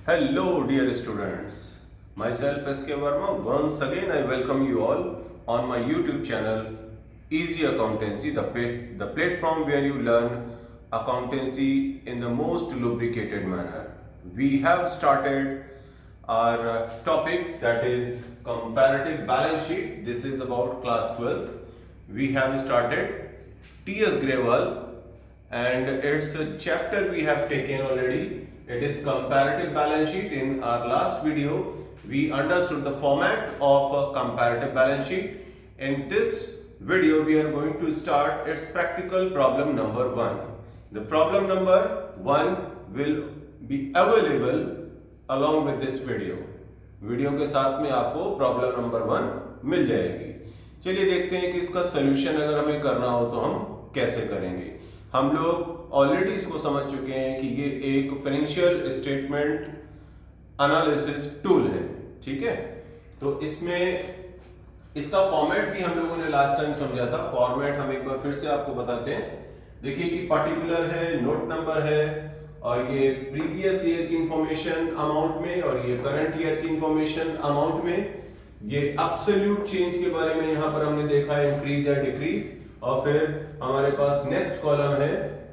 Hello, dear students. Myself S.K. Verma. Once again, I welcome you all on my YouTube channel, Easy Accountancy, the platform where you learn accountancy in the most lubricated manner. We have started our topic, that is comparative balance sheet. This is about class 12th. We have started T.S. Grewal, and it's a chapter we have taken already. It is comparative balance sheet. In our last video, we understood the format of a comparative balance sheet. In this video, we are going to start its practical problem number 1. The problem number 1 will be available along with this video. Video के साथ में आपको problem number 1 मिल जाएगी. चलिए देखते हैं कि इसका सोल्यूशन अगर हमें करना हो तो हम कैसे करेंगे. हम लोग ऑलरेडी इसको समझ चुके हैं कि ये एक फाइनेंशियल स्टेटमेंट एनालिसिस टूल है. ठीक है, तो इसमें इसका फॉर्मेट भी हम लोगों ने लास्ट टाइम समझा था. फॉर्मेट हम एक बार फिर से आपको बताते हैं. देखिए कि पर्टिकुलर है, नोट नंबर है, और ये प्रीवियस ईयर की इंफॉर्मेशन अमाउंट में, और ये करंट ईयर की इंफॉर्मेशन अमाउंट में. ये एब्सोल्यूट चेंज के बारे में यहाँ पर हमने देखा है, इंक्रीज या डिक्रीज. और फिर हमारे पास नेक्स्ट कॉलम है,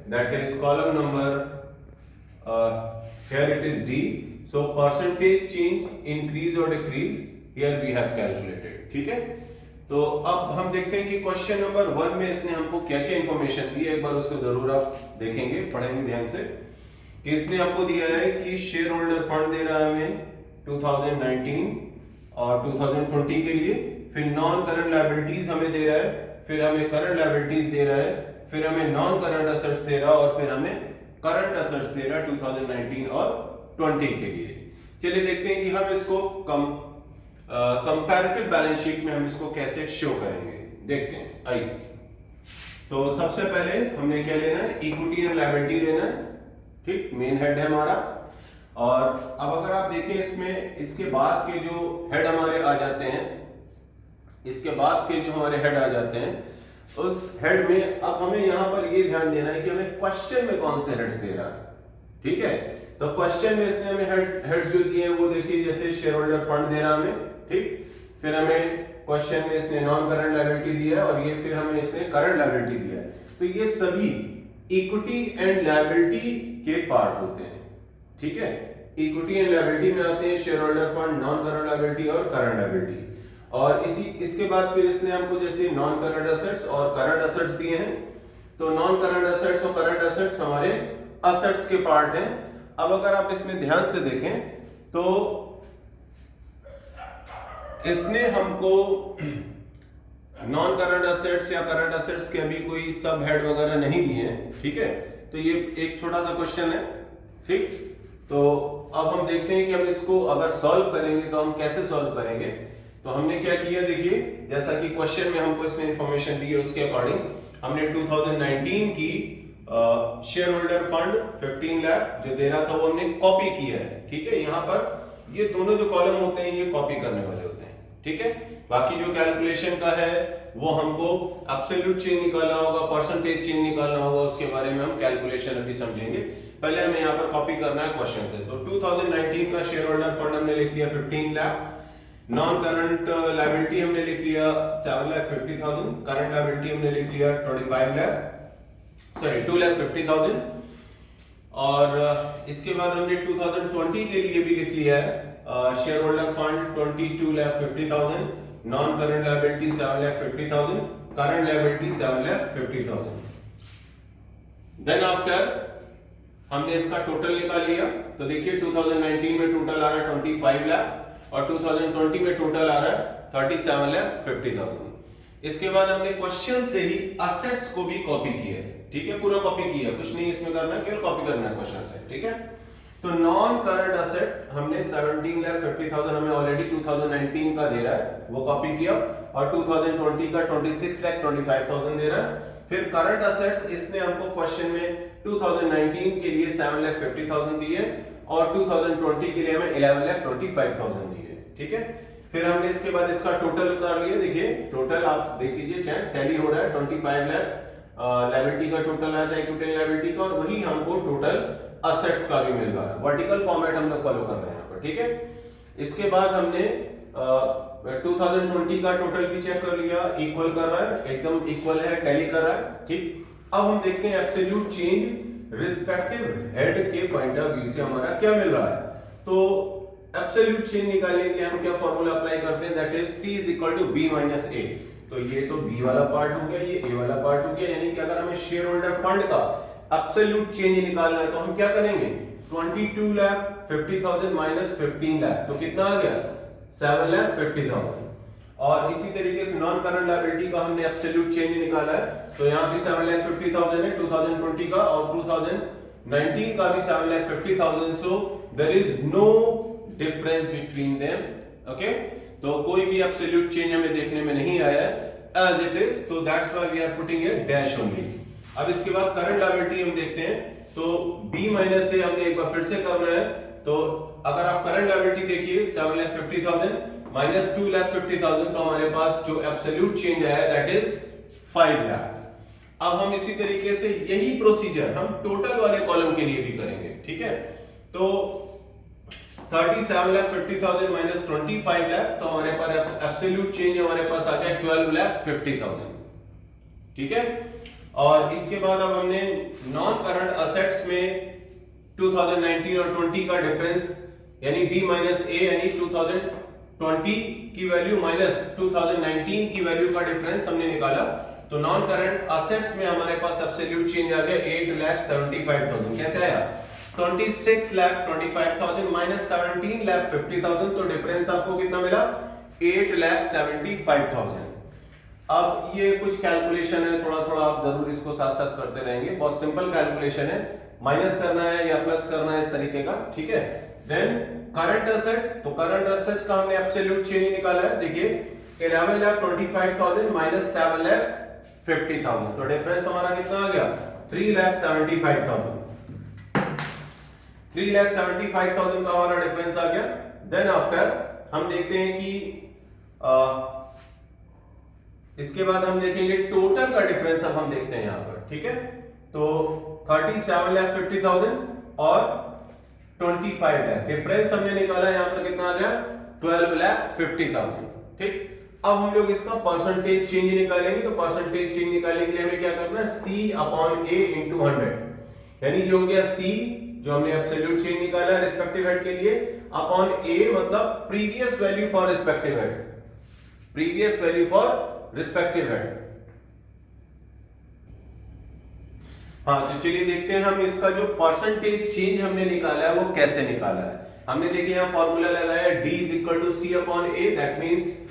that is column number here it is D. So percentage change, increase और decrease here we have calculated. ठीक है, तो अब हम देखते हैं कि क्वेश्चन नंबर 1 में इसने हमको क्या क्या इंफॉर्मेशन दी है. एक बार उसको जरूर आप देखेंगे, पढ़ेंगे ध्यान से. इसने आपको दिया है कि शेयर होल्डर फंड दे रहा है हमें 2019 और 2020 के लिए. फिर नॉन करंट लायबिलिटीज हमें दे रहा है, फिर हमें करंट लायबिलिटीज दे रहा है, फिर हमें नॉन करंट असेट्स दे रहा है, और फिर हमें करंट असेट्स दे रहा है 2019 और 20 के लिए. चलिए देखते हैं कि हम इसको कंपैरेटिव बैलेंस शीट में हम इसको कैसे शो करेंगे. देखते हैं, आइए. तो सबसे पहले हमने क्या लेना है, इक्विटी एंड लायबिलिटी लेना है. ठीक, मेन हेड है हमारा. और अब अगर आप देखें इसमें, इसके बाद के जो हेड हमारे आ जाते हैं, इसके बाद के जो हमारे हेड आ जाते हैं, उस हेड में अब हमें यहां पर ये ध्यान देना है कि हमें क्वेश्चन में कौन से हेड्स दे रहा है. ठीक है, तो क्वेश्चन में इसने हमें हेड्स जो दिए हैं वो देखिए, जैसे शेयर होल्डर फंड दे रहा हमें. ठीक, फिर हमें क्वेश्चन में इसने नॉन करंट लायबिलिटी दिया है, और ये फिर हमें इसने करंट लायबिलिटी दिया है. तो ये सभी इक्विटी एंड लायबिलिटी के पार्ट होते हैं. ठीक है, इक्विटी एंड लायबिलिटी में आते हैं share holder fund, non current liability और करंट लायबिलिटी. और इसके बाद फिर इसने हमको जैसे नॉन करंट असेट्स और करंट असेट्स दिए हैं. तो नॉन करंट असेट्स और करंट असेट्स हमारे असेट्स के पार्ट हैं. अब अगर आप इसमें ध्यान से देखें तो इसने हमको नॉन करंट असेट्स या करंट असेट्स के अभी कोई सब हेड वगैरह नहीं दिए हैं. ठीक है, तो ये एक छोटा सा क्वेश्चन है. ठीक, तो अब हम देखते हैं कि हम इसको अगर सॉल्व करेंगे तो हम कैसे सॉल्व करेंगे. तो हमने क्या किया, देखिए जैसा कि क्वेश्चन में हमको इसने इंफॉर्मेशन दी है उसके अकॉर्डिंग हमने 2019 की शेयर होल्डर फंड 15 लाख जो दे रहा था वो हमने कॉपी किया है. ठीक है, यहाँ पर ये दोनों जो कॉलम होते हैं ये कॉपी करने वाले होते हैं. ठीक है, बाकी जो कैलकुलेशन का है वो हमको एब्सोल्यूट चेंज निकालना होगा, परसेंटेज चेंज निकालना होगा, उसके बारे में हम कैलकुलेशन अभी समझेंगे. पहले हमें यहाँ पर कॉपी करना है क्वेश्चन से. तो 2019 का शेयर होल्डर फंड हमने लिख लिया 15 लाख, नॉन करंट लायबिलिटी हमने लिख लिया 7,50,000, करंट लायबिलिटी हमने लिख लिया 2,50,000. और इसके बाद हमने 2020 के लिए भी लिख लिया है share holder fund 22,50,000, non current liability 7,50,000, current liability 7,50,000. Then after हमने इसका टोटल निकाल लिया. तो देखिए 2019 में टोटल आ रहा है 25 लाख और 2020 में टोटल आ रहा है 37,50,000. इसके बाद हमने क्वेश्चन से ही असेट्स को भी कॉपी किया है. ठीक है, पूरा कॉपी किया, कुछ नहीं इसमें करना है, केवल कॉपी करना है क्वेश्चन से. ठीक है, तो नॉन करंट असेट हमने 17,50,000 हमें ऑलरेडी 2019 का दे रहा है, वो कॉपी किया. और 2020 का 26,25,000 दे रहा है. फिर करंट असेट्स इसने हमको क्वेश्चन में 2019 के लिए 7,50,000 दिए और 2020 के लिए हमें 11,25,000 दिए. ठीक है, फिर हमने इसके बाद इसका टोटल उतार लिया. देखिए टोटल आप देख लीजिए, चाहे टैली हो रहा है 25 लाख लायबिलिटी का टोटल आया था, इक्विटी लायबिलिटी का, और वही हमको टोटल असेट्स का भी मिल रहा है। वर्टिकल फॉर्मेट हम लोग फॉलो कर रहे हैं यहाँ पर, ठीक है। इसके बाद हमने 2020 का टोटल भी चेक कर लिया, इक्वल कर रहा है, एकदम इक्वल है, टैली कर रहा है, ठीक। अब हम देखते हैं एब्सोल्यूट चेंज रिस्पेक्टिव हेड के पॉइंट ऑफ व्यू से हमारा क्या मिल रहा है। तो एब्सोल्यूट चेंज निकालने के लिए हम क्या फॉर्मूला अप्लाई करते हैं, that is C is equal to B minus A। तो ये तो B वाला पार्ट हो गया, ये A वाला पार्ट हो गया, यानी कि अगर हमें शेयर होल्डर फंड का एब्सोल्यूट चेंज निकालना है तो हम क्या करेंगे, 22,50,000 माइनस 15 लाख, तो कितना आ गया 7,50,000। और इसी तरीके से नॉन करंट लायबिलिटी का हमने एब्सोल्यूट चेंज निकाला है, तो यहाँ भी 7,50,000 है 2020 का, और 2019 का भी 7,50,000। So there is no difference between them, okay. तो कोई भी एब्सोल्यूट चेंज हमें देखने में नहीं आया है एज इट इज, तो that's why we are putting a dash only. अब इसके बाद करंट लायबिलिटी हम देखते हैं, तो B माइनस से हमने एक बार फिर से करना है। तो अगर आप करंट लायबिलिटी देखिए 7,50,000 माइनस 2,50,000, तो हमारे पास जो एब्सोल्यूट चेंज आया दैट इज 5 लाख। अब हम इसी तरीके से यही प्रोसीजर हम टोटल वाले कॉलम के लिए भी करेंगे, ठीक है। तो 37,50,000 माइनस 25 लाख, तो हमारे पास एब्सोल्यूट चेंज हमारे पास आ गया 12,50,000, ठीक है। और इसके बाद अब हमने नॉन करंट असेट्स में 2019 और 20 का डिफरेंस, यानी B माइनस A, यानी 2020 की वैल्यू माइनस 2019 की वैल्यू का डिफरेंस हमने निकाला। तो नॉन करंट असेट्स में हमारे पास एब्सोल्यूट चेंज आ गया 8,75,000। कैसे आया, 26,25,000 माइनस 17,50,000, तो डिफरेंस आपको कितना मिला 8,75,000। अब ये कुछ कैलकुलेशन है, थोड़ा थोड़ा आप जरूर इसको साथ साथ करते रहेंगे, बहुत सिंपल कैलकुलेशन है, माइनस करना है या प्लस करना है इस तरीके का, ठीक है। देन करंट असेट, तो करंट असेट का हमने एब्सोल्यूट चेंज निकाला है, देखिए 11,25,000 माइनस 7,50,000, तो डिफरेंस हमारा कितना आ गया 3,75,000। 3,75,000 का हमारा डिफरेंस आ गया। देन आफ्टर हम देखते हैं कि इसके बाद हम देखेंगे टोटल का डिफरेंस, अब हम देखते हैं यहां पर, ठीक है। तो 37,50,000 और 25 लाख, डिफरेंस हमने निकाला यहां पर कितना आ गया 12,50,000, ठीक। अब हम लोग इसका परसेंटेज चेंज निकालेंगे, तो परसेंटेज चेंज निकालने के लिए हमें क्या करना है, C अपॉन A इंटू 100, यानी ये हो गया C जो हमने एब्सोल्यूट चेंज निकाला रिस्पेक्टिव हेड के लिए, अपॉन A मतलब previous value for respective head, previous value for respective head. हाँ, तो चलिए देखते हैं हम इसका जो परसेंटेज चेंज हमने निकाला है वो कैसे निकाला है। हमने देखिए यहाँ फॉर्मूला लगाया D is equal to C upon A, that means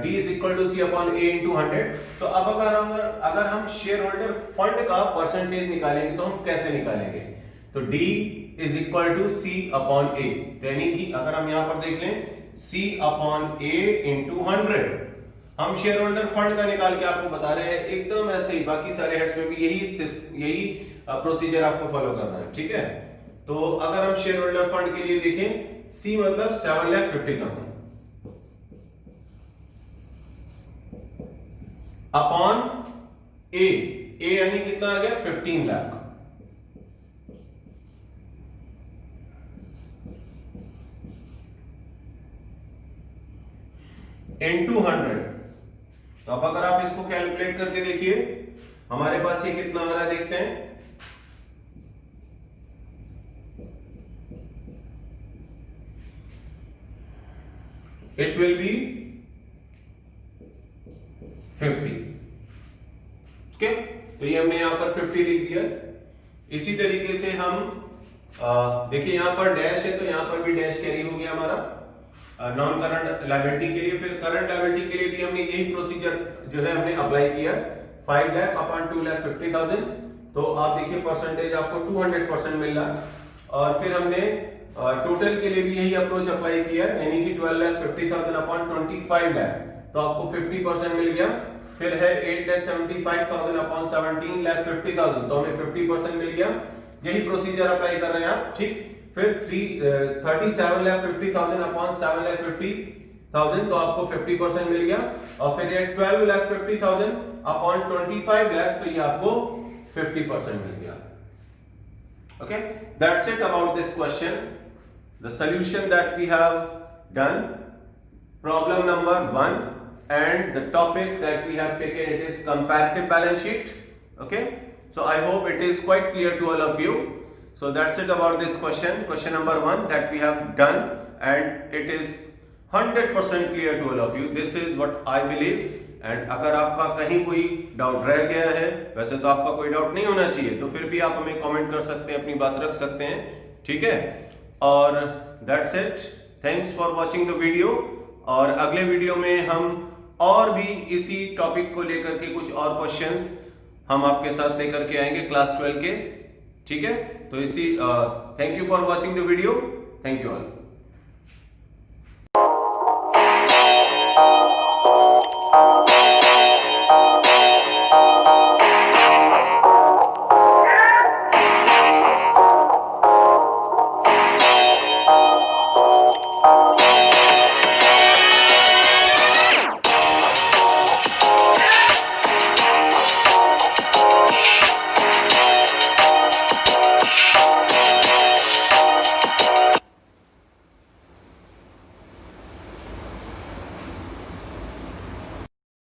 D is equal to C upon A into 100। तो अब अगर हम शेयर होल्डर फंड का परसेंटेज निकालेंगे तो हम कैसे निकालेंगे, तो D is equal to C upon A, यानी कि अगर हम यहाँ पर देख लें C अपॉन A इंटू 100, हम शेयर होल्डर फंड का निकाल के आपको बता रहे हैं, एकदम ऐसे ही बाकी सारे हेड्स में भी यही प्रोसीजर आपको फॉलो करना है, ठीक है। तो अगर हम शेयर होल्डर फंड के लिए देखें, C मतलब 7,50,000 अपॉन A यानी कितना आ गया 15 लाख, इनटू 100। तो अब अगर आप इसको कैलकुलेट करके देखिए हमारे पास ये कितना आ रहा है, देखते हैं। It will be 50, okay. तो ये हमने यहां पर 50 लिख दिया। इसी तरीके से हम देखिए यहां पर डैश है, तो यहां पर भी डैश कैरी हो गया हमारा नॉन करंट लायबिलिटी के लिए। फिर करंट लायबिलिटी के लिए भी हमने यही प्रोसीजर जो है हमने अप्लाई किया, 5 लाख अपॉन 2,50,000। तो आप देखिए परसेंटेज आपको 200% मिल रहा। और फिर हमने टोटल के लिए भी यही अप्रोच अप्लाई किया, यानी कि 12,50,000 अपॉन 25 लाख, तो आपको 50% मिल गया। फिर है 8,75,000 अपॉन 17,50,000, तो हमें 50% मिल गया। यही प्रोसीजर अप्लाई कर रहे हैं आप, ठीक। फिर 37,50,000 अपॉन 7,50,000, तो आपको 50% मिल गया। और फिर ये 12,50,000 अपॉन 25 लाख, तो ये आपको 50% मिल गया। Okay, that's it about this question. The solution that we have done, problem number 1, and the topic that we have taken, it is comparative balance sheet. Okay, so I hope it is quite clear to all of you. So that's it about this question number 1 that we have done, and it is 100% clear to all of you. This is what I believe. And अगर आपका कहीं कोई doubt रह गया है, वैसे तो आपका कोई डाउट नहीं होना चाहिए, तो फिर भी आप हमें कमेंट कर सकते हैं, अपनी बात रख सकते हैं, ठीक है। और that's it, thanks for watching the video. और अगले वीडियो में हम और भी इसी टॉपिक को लेकर के कुछ और क्वेश्चंस हम आपके साथ लेकर के आएंगे क्लास 12 के, ठीक है। तो इसी thank you for watching the video, thank you all.